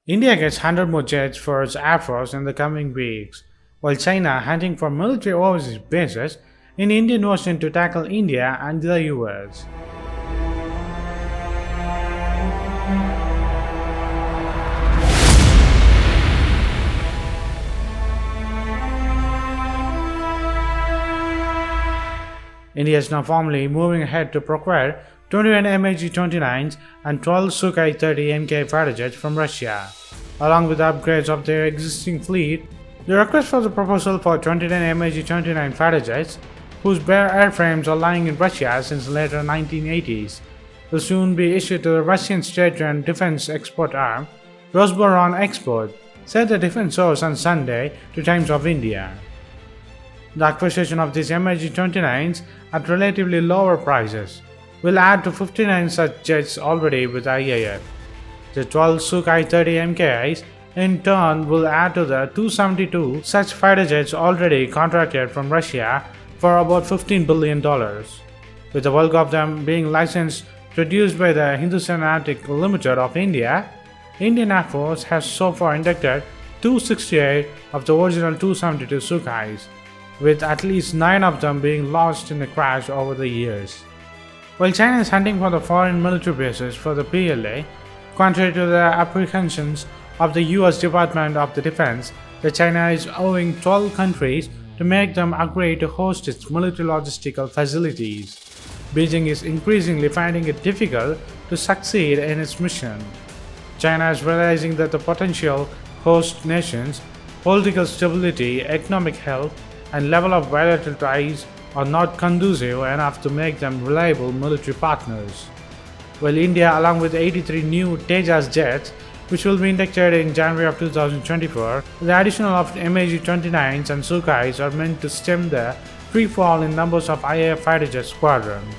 India gets 100 more jets for its Air Force in the coming weeks, while China hunting for military overseas bases in the Indian Ocean to tackle India and the US. India is now formally moving ahead to procure 21 MiG-29s and 12 Sukhoi-30 Mk fighter jets from Russia, along with upgrades of their existing fleet. The request for the proposal for 29 MiG-29 fighter jets, whose bare airframes are lying in Russia since the later 1980s, will soon be issued to the Russian state-run defense export arm, Rosboronexport, said the defense source on Sunday to Times of India. The acquisition of these MiG-29s at relatively lower prices will add to 59 such jets already with IAF. The 12 Sukhoi-30 Mkis in turn will add to the 272 such fighter jets already contracted from Russia for about $15 billion, with the bulk of them being licensed produced by the Hindustan Aeronautic Limited of India. Indian Air Force has so far inducted 268 of the original 272 Sukhois, with at least 9 of them being lost in a crash over the years. While China is hunting for the foreign military bases for the PLA, contrary to the apprehensions of the US Department of Defense that China is owing 12 countries to make them agree to host its military logistical facilities, Beijing is increasingly finding it difficult to succeed in its mission. China is realizing that the potential host nations' political stability, economic health, and level of bilateral ties are not conducive enough to make them reliable military partners. While India, along with 83 new Tejas jets, which will be inducted in January of 2024, the addition of MiG-29s and Sukhois are meant to stem the free fall in numbers of IAF fighter jet squadrons.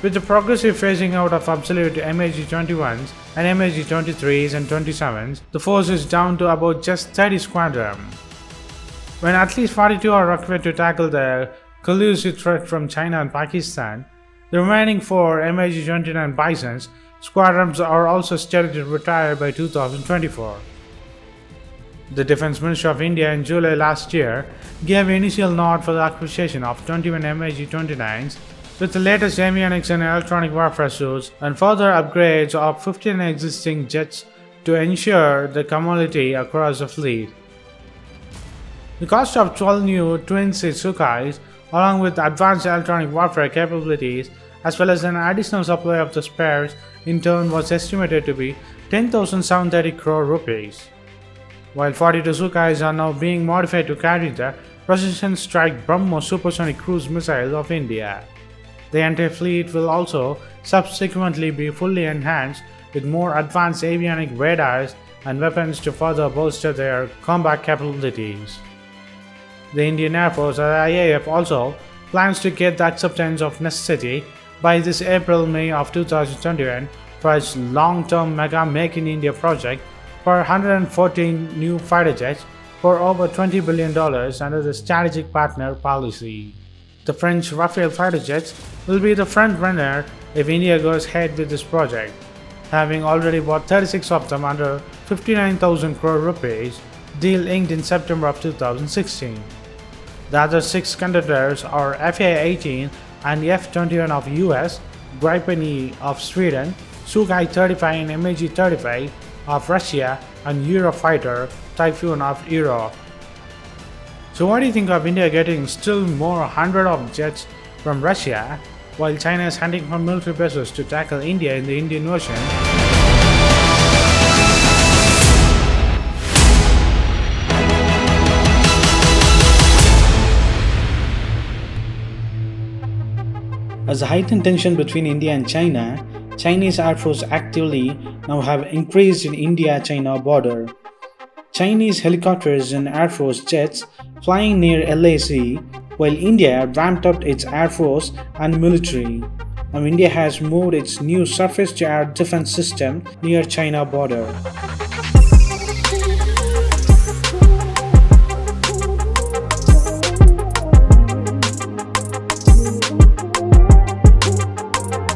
With the progressive phasing out of obsolete MiG-21s and MiG-23s and 27s, the force is down to about just 30 squadrons. When at least 42 are required to tackle the collusive threat from China and Pakistan, the remaining 4 MiG-29 Bisons squadrons are also scheduled to retire by 2024. The Defense Ministry of India in July last year gave initial nod for the acquisition of 21 MiG-29s, with the latest avionics and electronic warfare suits and further upgrades of 15 existing jets to ensure the commonality across the fleet. The cost of 12 new twin-seat Sukhois, along with advanced electronic warfare capabilities, as well as an additional supply of the spares, in turn was estimated to be 10,730 crore rupees. While 42 Sukhois are now being modified to carry the Precision Strike BrahMos supersonic cruise missiles of India. The entire fleet will also subsequently be fully enhanced with more advanced avionic radars and weapons to further bolster their combat capabilities. The Indian Air Force, or IAF, also plans to get the acceptance of necessity by this April-May of 2021 for its long-term mega Make in India project for 114 new fighter jets for over $20 billion under the Strategic Partner Policy. The French Rafale fighter jets will be the front-runner if India goes ahead with this project, having already bought 36 of them under 59,000 crore rupees deal inked in September of 2016. The other 6 contenders are FA-18 and F-21 of US, Gripen-E of Sweden, Sukhoi-35 and MiG-35 of Russia, and Eurofighter Typhoon of Europe. So what do you think of India getting still more 100 of jets from Russia, while China is hunting for military bases to tackle India in the Indian Ocean? As the heightened tension between India and China, Chinese Air Force actively now have increased in India-China border. Chinese helicopters and Air Force jets flying near LAC, while India ramped up its Air Force and military. Now India has moved its new surface-to-air defense system near China border.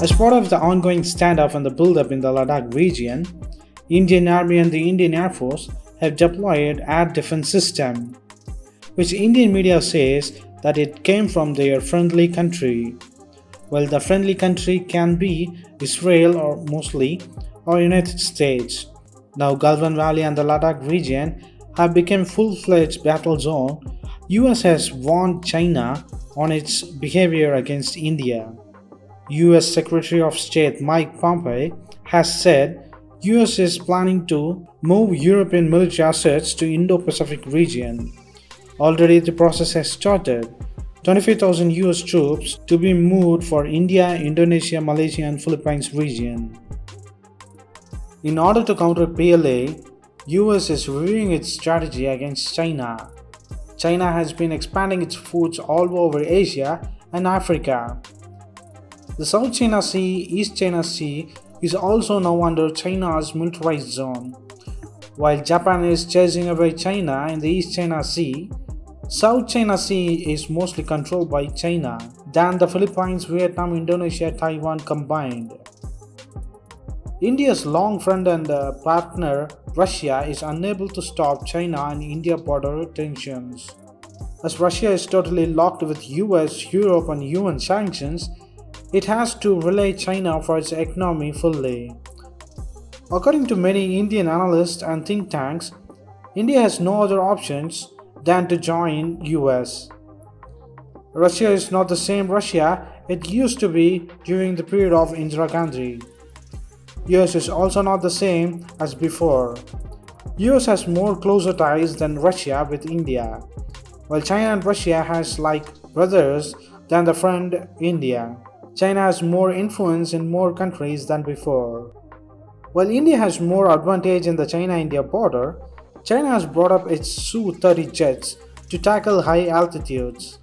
As part of the ongoing standoff and the build-up in the Ladakh region, Indian Army and the Indian Air Force have deployed air defense system, which Indian media says that it came from their friendly country. Well, the friendly country can be Israel or mostly or United States. Now Galwan Valley and the Ladakh region have become full-fledged battle zone. US has warned China on its behavior against India. US Secretary of State Mike Pompeo has said US is planning to move European military assets to Indo-Pacific region. Already the process has started. 25,000 US troops to be moved for India, Indonesia, Malaysia and Philippines region. In order to counter PLA, US is reviewing its strategy against China. China has been expanding its foods all over Asia and Africa. The South China Sea, East China Sea is also now under China's militarized zone. While Japan is chasing away China in the East China Sea, South China Sea is mostly controlled by China than the Philippines, Vietnam, Indonesia, Taiwan combined. India's long friend and partner Russia is unable to stop China and India border tensions. As Russia is totally locked with US, Europe and UN sanctions, it has to rely China for its economy fully. According to many Indian analysts and think tanks, India has no other options than to join US. Russia is not the same Russia it used to be during the period of Indira Gandhi. US is also not the same as before. US has more closer ties than Russia with India, while China and Russia has like brothers than the friend India. China has more influence in more countries than before. While India has more advantage in the China-India border, China has brought up its Su-30 jets to tackle high altitudes.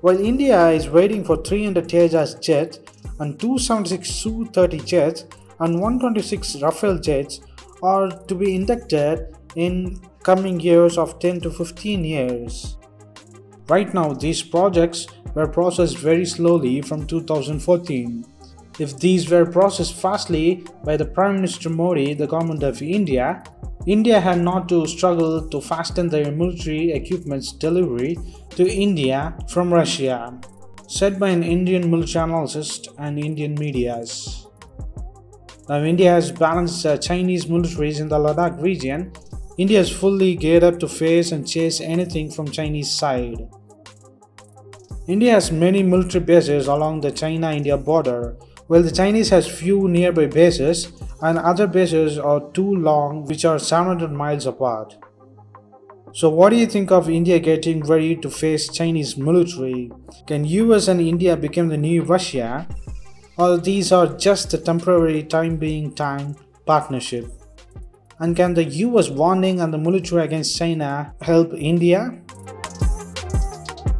While India is waiting for 300 Tejas jets and 276 Su-30 jets and 126 Rafale jets are to be inducted in coming years of 10 to 15 years. Right now, these projects were processed very slowly from 2014. If these were processed fastly by the Prime Minister Modi, the government of India, India had not to struggle to fasten their military equipment's delivery to India from Russia, said by an Indian military analyst and Indian medias. Now India has balanced Chinese militaries in the Ladakh region. India is fully geared up to face and chase anything from Chinese side. India has many military bases along the China-India border, while the Chinese has few nearby bases and other bases are too long which are 700 miles apart. So what do you think of India getting ready to face Chinese military? Can US and India become the new Russia? Or these are just a temporary time partnership? And can the US warning and the military against China help India?